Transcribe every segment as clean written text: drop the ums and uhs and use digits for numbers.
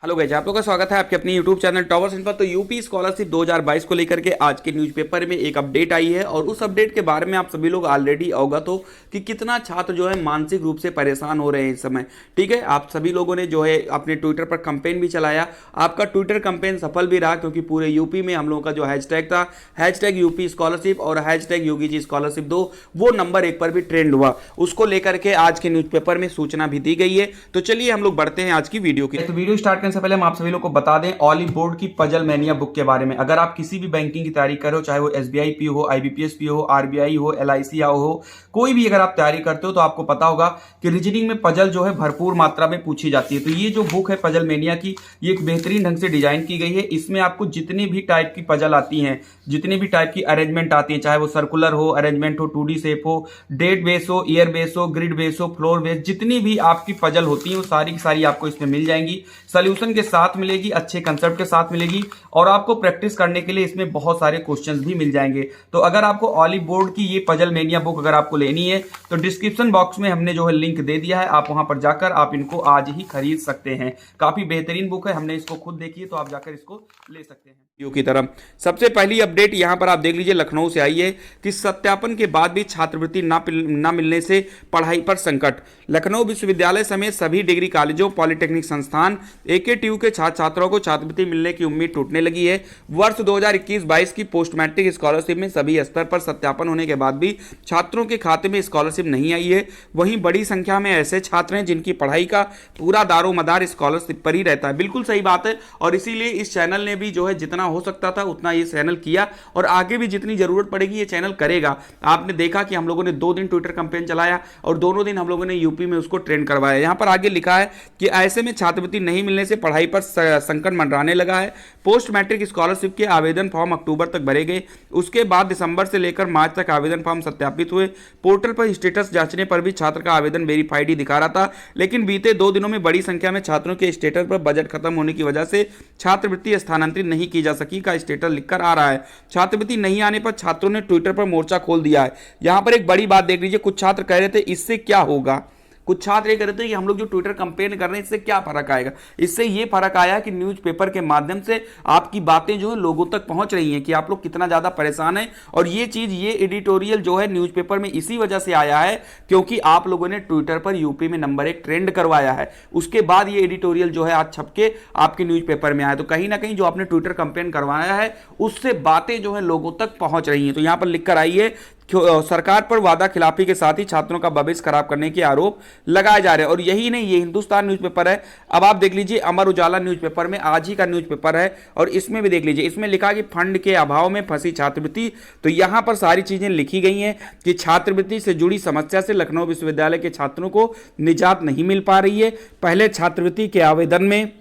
Hello guys, आप लोगों का स्वागत है आपके अपने यूट्यूब चैनल टॉवर्स इन पर। तो यूपी स्कॉलरशिप 2022 को लेकर के आज के न्यूज़पेपर में एक अपडेट आई है और उस अपडेट के बारे में आप सभी लोग ऑलरेडी अवगत हो कि कितना छात्र जो है मानसिक रूप से परेशान हो रहे हैं इस समय। ठीक है, आप सभी लोगों ने जो है अपने ट्विटर पर कंपेन भी चलाया। आपका ट्विटर कंपेन सफल भी रहा क्योंकि पूरे यूपी में हम लोगों का जो हैशटैग था, हैशटैग यूपी स्कॉलरशिप और हैशटैग योगी जी स्कॉलरशिप 2, वो नंबर 1 पर भी ट्रेंड हुआ। उसको लेकर के आज के न्यूज़पेपर में सूचना भी दी गई है। तो चलिए हम लोग बढ़ते हैं आज की वीडियो की। तो वीडियो स्टार्ट से पहले हम आप सभी लोग को बता दें ऑली बोर्ड की पजल मैनिया बुक के बारे में। अगर आप किसी भी बैंकिंग की तैयारी कर रहे हो, चाहे वो एसबीआई पीओ हो, आईबीपीएस पीओ हो, आरबीआई हो, एलआईसी हो, कोई भी अगर आप तैयारी करते हो तो आपको पता होगा कि रीजनिंग में पजल जो है भरपूर मात्रा में पूछी जाती है। तो ये जो बुक है पजल मैनिया की, ये एक बेहतरीन ढंग से डिजाइन की गई है। इसमें आपको जितनी भी टाइप की पजल आती हैं, जितनी भी टाइप की अरेंजमेंट आती है, चाहे वो सर्कुलर हो, अरेंजमेंट हो, 2D शेप हो, डेट बेस हो, ईयर बेस हो, ग्रिड बेस हो, फ्लोर बेस, जितनी भी आपकी पजल होती है वो सारी की सारी आपको इसमें मिल जाएंगी। सोल्यूशन के साथ मिलेगी, अच्छे कंसेप्ट के साथ मिलेगी और आपको प्रैक्टिस करने के लिए इसमें बहुत सारे क्वेश्चंस भी मिल जाएंगे। तो अगर आपको ऑली बोर्ड की ये पजल मैनिया बुक अगर आपको लेनी है तो डिस्क्रिप्शन बॉक्स में हमने जो है लिंक दे दिया है, आप वहां पर जाकर आप इनको आज ही खरीद सकते हैं। काफी बेहतरीन बुक है, हमने इसको खुद देखी है, तो आप जाकर इसको ले सकते हैं। की तरफ सबसे पहली अपडेट यहां पर आप देख लीजिए, लखनऊ से आई है कि सत्यापन के बाद भी छात्रवृत्ति ना मिलने से पढ़ाई पर संकट। लखनऊ विश्वविद्यालय समेत सभी डिग्री कॉलेजों, पॉलिटेक्निक संस्थान, एकेटीयू के छात्र छात्राओं को छात्रवृत्ति मिलने की उम्मीद टूटने लगी है। वर्ष 2021-22 की पोस्ट मैट्रिक स्कॉलरशिप में सभी स्तर पर सत्यापन होने के बाद भी छात्रों के खाते में स्कॉलरशिप नहीं आई है। वहीं बड़ी संख्या में ऐसे छात्र हैं जिनकी पढ़ाई का पूरा दारोमदार स्कॉलरशिप पर ही रहता है। बिल्कुल सही बात है और इसीलिए इस चैनल ने भी जो है जितना हो सकता था उतना ये चैनल किया और आगे भी जितनी जरूरत पड़ेगी ये चैनल करेगा। आपने देखा कि हम लोगों ने 2 दिन ट्विटर कैंपेन चलाया और दोनों दिन हम लोगों ने यूपी में उसको ट्रेंड करवाया। यहां पर आगे लिखा है कि ऐसे में छात्रवृत्ति नहीं मिलने से पढ़ाई पर संकट मंडराने लगा है। पोस्ट मैट्रिक स्कॉलरशिप के आवेदन फॉर्म अक्टूबर तक भरे गए, उसके बाद दिसंबर से लेकर मार्च तक आवेदन फॉर्म सत्यापित हुए। पोर्टल पर स्टेटस जांचने पर भी छात्र का आवेदन वेरीफाइड ही दिखा रहा था, लेकिन बीते 2 दिनों में बड़ी संख्या में छात्रों के स्टेटस पर बजट खत्म होने की वजह से छात्रवृत्ति स्थानांतरित नहीं की जा सकी का स्टेटस लिखकर आ रहा है। छात्रवृत्ति नहीं आने पर छात्रों ने ट्विटर पर मोर्चा खोल दिया है। यहां पर एक बड़ी बात देख लीजिए, कुछ छात्र कह रहे थे इससे क्या होगा, कुछ छात्र ये कह रहे थे कि हम लोग जो ट्विटर कंपेन कर रहे हैं इससे क्या फर्क आएगा। इससे ये फर्क आया कि न्यूज़पेपर के माध्यम से आपकी बातें जो है लोगों तक पहुंच रही हैं कि आप लोग कितना ज्यादा परेशान हैं। और ये चीज, ये एडिटोरियल जो है न्यूज़पेपर में इसी वजह से आया है क्योंकि आप लोगों ने ट्विटर पर यूपी में नंबर 1 ट्रेंड करवाया है। उसके बाद ये एडिटोरियल जो है आज छपके आपके न्यूज़पेपर में आया। तो कहीं ना कहीं जो आपने ट्विटर कंपेन करवाया है उससे बातें जो है लोगों तक पहुंच रही हैं। तो यहां पर लिखकर आई है सरकार पर वादा खिलाफी के साथ ही छात्रों का भविष्य खराब करने के आरोप लगाए जा रहे हैं। और यही नहीं, ये हिंदुस्तान न्यूज़पेपर है। अब आप देख लीजिए अमर उजाला न्यूज़पेपर में, आज ही का न्यूज़पेपर है और इसमें भी देख लीजिए, इसमें लिखा कि फंड के अभाव में फंसी छात्रवृत्ति। तो यहां पर सारी चीजें लिखी गई हैं कि छात्रवृत्ति से जुड़ी समस्या से लखनऊ विश्वविद्यालय के छात्रों को निजात नहीं मिल पा रही है। पहले छात्रवृत्ति के आवेदन में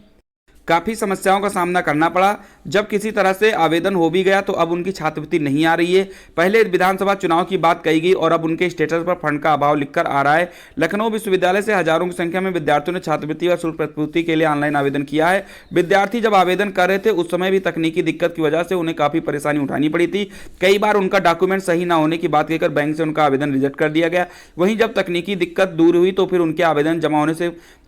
काफ़ी समस्याओं का सामना करना पड़ा, जब किसी तरह से आवेदन हो भी गया तो अब उनकी छात्रवृत्ति नहीं आ रही है। पहले विधानसभा चुनाव की बात कही गई और अब उनके स्टेटस पर फंड का अभाव लिखकर आ रहा है। लखनऊ विश्वविद्यालय से हजारों की संख्या में विद्यार्थियों ने छात्रवृत्ति और शुल्क प्रतिपूर्ति के लिए ऑनलाइन आवेदन किया है। विद्यार्थी जब आवेदन कर रहे थे उस समय भी तकनीकी दिक्कत की वजह से उन्हें काफ़ी परेशानी उठानी पड़ी थी। कई बार उनका डॉक्यूमेंट सही ना होने की बात कहकर बैंक से उनका आवेदन रिजेक्ट कर दिया गया। वहीं जब तकनीकी दिक्कत दूर हुई तो फिर उनके आवेदन जमा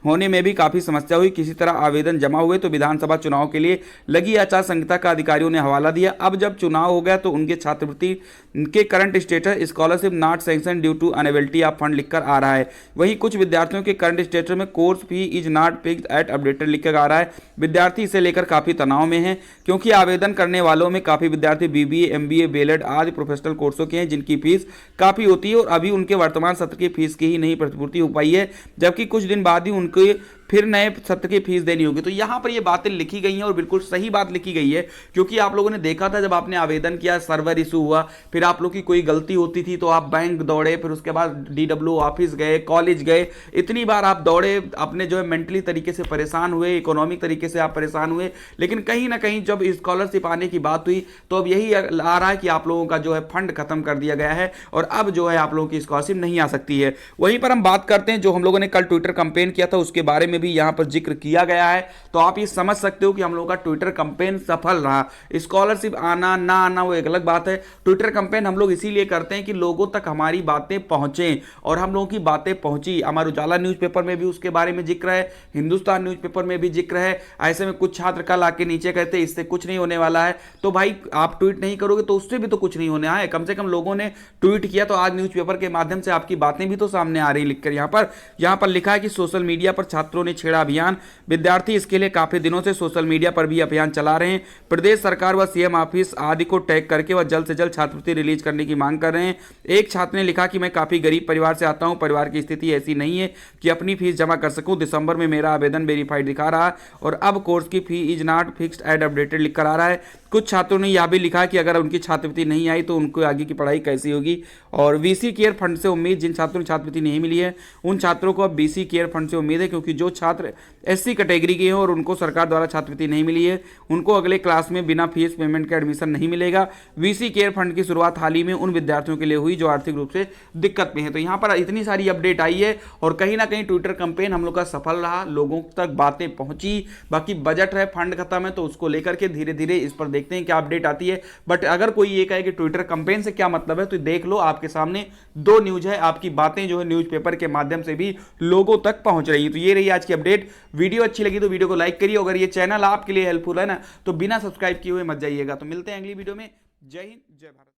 होने में भी काफ़ी समस्या हुई। किसी तरह आवेदन जमा हुए तो विधानसभा चुनाव के लिए लगी आचार संहिता का अधिकारियों ने हवाला दिया। अब जब चुनाव हो गया तो उनके छात्रवृत्ति के current status scholarship not sanction due to inability of fund लिखकर आ रहा है। वहीं कुछ विद्यार्थियों के करंट स्टेटस में course fee is not fixed at updated लिखकर आ रहा है। विद्यार्थी इसे लेकर काफ़ी तनाव में हैं क्योंकि आवेदन करने वालों में काफ़ी विद्यार्थी बीबीए, एमबीए, बीएलएड आदि प्रोफेशनल कोर्सों के हैं जिनकी फीस काफ़ी होती है और अभी उनके वर्तमान सत्र की फीस की ही नहीं प्रतिपूर्ति हो पाई है, जबकि कुछ दिन बाद ही उनके फिर नए सत्र की फीस देनी होगी। तो यहां पर ये बातें लिखी गई हैं और बिल्कुल सही बात लिखी गई है क्योंकि आप लोगों ने देखा था जब आपने आवेदन किया, सर्वर इशू हुआ, फिर आप लोग की कोई गलती होती थी तो आप बैंक दौड़े, फिर उसके बाद डीडब्ल्यू ऑफिस गए, कॉलेज गए, इतनी बार आप दौड़े, अपने जो है मेंटली तरीके से परेशान हुए, इकोनॉमिक तरीके से आप परेशान हुए। लेकिन कहीं ना कहीं जब स्कॉलरशिप आने की बात हुई तो अब यही आ रहा है कि आप लोगों का जो है फंड खत्म कर दिया गया है और अब जो है आप लोगों की स्कॉलरशिप नहीं आ सकती है। वहीं पर हम बात करते हैं जो हम लोगों ने कल ट्विटर कंपेन किया था उसके बारे में में भी यहाँ पर जिक्र किया गया है। तो आप ये समझ सकते हो कि हम लोगों का ट्विटर कैंपेन सफल रहा। स्कॉलरशिप आना ना आना वो एक अलग बात है। ट्विटर कैंपेन हम लोग इसीलिए करते हैं कि लोगों तक हमारी बातें पहुंचे, और हम लोगों की बातें पहुंची। अमर उजाला न्यूज़पेपर में भी उसके बारे में जिक्र है, हिंदुस्तान न्यूज़पेपर में भी जिक्र है। ऐसे में कुछ छात्र कल आके नीचे कहते इससे कुछ नहीं होने वाला है। तो भाई आप ट्वीट नहीं करोगे तो उससे भी तो कुछ नहीं होने है। कम से कम लोगों ने ट्वीट किया तो आज न्यूज़पेपर के माध्यम से आपकी बातें भी तो सामने आ रही लिखकर। यहां पर लिखा है कि सोशल मीडिया पर छात्रों ने छेड़ा अभियान, विद्यार्थी इसके लिए काफी दिनों से सोशल मीडिया पर भी अभियान चला रहे हैं। प्रदेश सरकार व सीएम ऑफिस आदि को टैग करके वह जल्द से जल्द छात्रवृत्ति रिलीज करने की मांग कर रहे हैं। एक छात्र ने लिखा कि मैं काफी गरीब परिवार से आता हूं, परिवार की स्थिति ऐसी नहीं है कि अपनी फीस जमा कर सकूं। दिसंबर में मेरा आवेदन वेरीफाइड दिखा रहा और अब कोर्स की फी is not fixed and updated लिखकर आ रहा है। कुछ छात्रों ने यह भी लिखा कि अगर उनकी छात्रवृत्ति नहीं आई तो उनको आगे की पढ़ाई कैसी होगी। और बीसी केयर फंड से उम्मीद, जिन छात्रों को छात्रवृत्ति नहीं मिली है उन छात्रों को अब बीसी केयर फंड से उम्मीद है, क्योंकि जो छात्र एससी कैटेगरी के हैं और उनको सरकार द्वारा छात्रवृत्ति नहीं मिली है उनको अगले क्लास में बिना फीस पेमेंट के एडमिशन नहीं मिलेगा। बीसी केयर फंड की शुरुआत हाल ही में उन विद्यार्थियों के लिए हुई जो आर्थिक रूप से दिक्कत में है। तो यहाँ पर इतनी सारी अपडेट आई है और कहीं ना कहीं ट्विटर कैंपेन हम लोग का सफल रहा, लोगों तक बातें पहुंची। बाकी बजट है, फंड खत्म है, तो उसको लेकर के धीरे धीरे इस पर देखते हैं क्या अपडेट आती है। बट अगर कोई ये कहे कि ट्विटर कैंपेन से क्या मतलब है, तो देख लो आपके सामने दो न्यूज है, आपकी बातें जो है न्यूज़पेपर के माध्यम से भी लोगों तक पहुंच रही है। तो ये रही आज की अपडेट। वीडियो अच्छी लगी तो वीडियो को लाइक करिए। अगर ये चैनल आपके लिए हेल्पफुल है ना तो बिना सब्सक्राइब किए हुए मत जाइएगा। तो मिलते हैं अगली वीडियो में। जय हिंद, जय भारत।